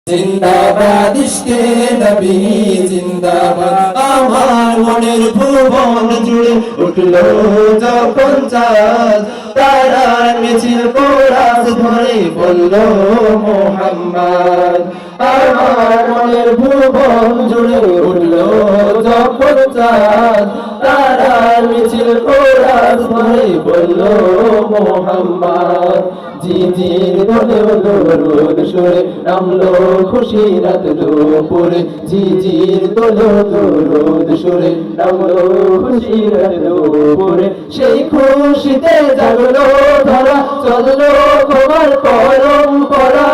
জিন্দাবাদ ইশকে নবী জিন্দাবাদ। আমার মনের ভুবন জুড়ে উঠলো যখন চাঁদ, তারার মিছিল কোরাস ধরে বলল মুহাম্মদ। আমার মনের ভুবন জুড়ে উঠলো যখন চাঁদ, তারার মিছিল কোরাস ধরে বলল মুহাম্মদ। জিজির দোলে দরুদ সুরে নামলো খুশি রাত দুপুরে, জিজির দোলে দরুদ সুরে নামলো খুশি রাত দুপুরে। সেই খুশিতে জাগলো ধরা, চললো খবর পরম্পরা,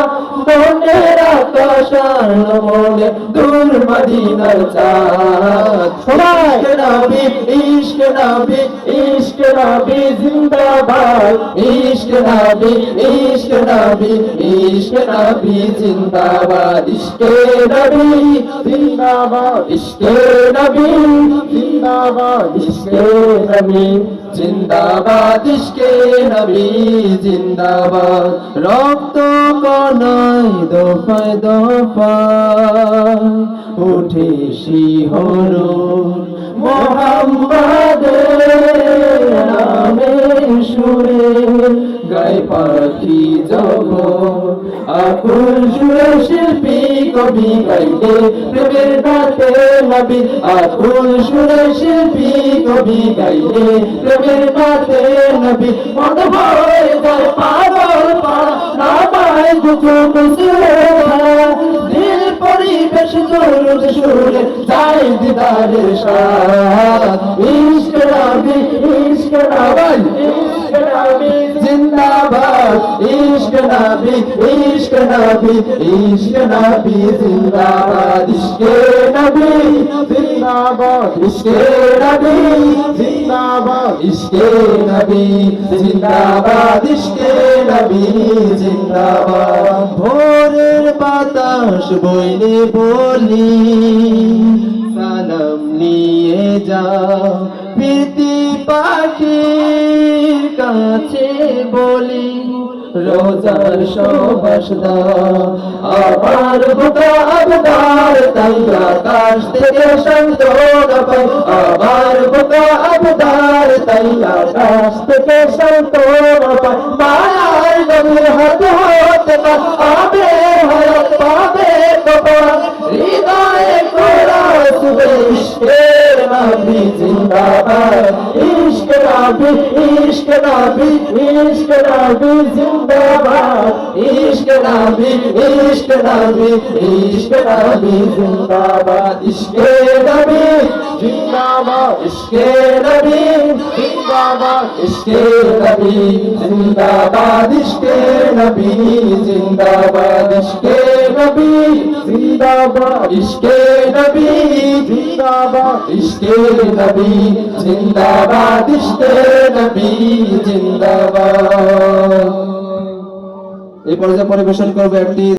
মনের আকাশ আর মনে দূর মদিনার চাঁদ। ইশকে নবী ইশকে নবী ইশকে নবী জিন্দাবাদ, ইশকে নবী ইশকে নবী ইশকে নবী জিন্দাবাদ। ইশকে নবী জিন্দাবাদ, ইশকে নবী জিন্দাবাদ, ইশকে নবী জিন্দাবাদ, ইশকে নবী জিন্দাবাদ। রক্ত কণায় দফায় দফায় উঠে শিহরণ, মুহাম্মাদের নামের সুরে গায় পাখি জগৎ। আকুল সুরে শিল্পী কবি গাইলে প্রেমের গাতে নবী, আকুল সুরে শিল্পী কবি গাইলে প্রেমের গাতে নবী। মন ভরে যায় পাগল পাড়া, না পায় দুটো বসে দিল পরিবেশ জরুর সুরে যায় দিদারের স্বাদ। ইশকে নবী ইশকে নবী ইশকে নবী জিন্দাবাদ, ইশকে নবী ইশকে নবী ইশকে নবী জিন্দাবাদ। ইশকে নবী জিন্দাবাদ, ইশকে নবী জিন্দাবাদ, ইশকে নবী জিন্দাবাদ, ইশকে নবী জিন্দাবাদ। ভোরের বাতাস বইলে বলি সালাম নিয়ে যাও, প্রীতি পাখির কাছে বলি রোজার সবাস দাও। আমার বুকে আবদার তাই আকাশ থেকে সান্ত্বনা পাই, আমার বুকে আবদার তাই আকাশ থেকে সান্ত্বনা পাই। মায়ার নবীর হাতে হতে পাবে হায়াত পাবে কপাল, হৃদয়ে কোরাস ইশকে নবী জিন্দাবাদ। ইশকে নবী ইশকে নবী ইশকে নবী জিন্দাবাদ, ইশকে নবী ইশকে নবী ইশকে নবী জিন্দাবাদ। ইশকে নবী জিন্দাবাদ, ইশকে নবী জিন্দাবাদ, ইশকে নবী জিন্দাবাদ, ইশকে নবী জিন্দাবাদ, ইশকে নবী জিন্দাবাদ, ইশকে নবী জিন্দাবাদ, ইশকে নবী জিন্দাবাদ, ইশকে নবী জিন্দাবাদ। এই পর্যায়ে পরিবেশন করবে একটি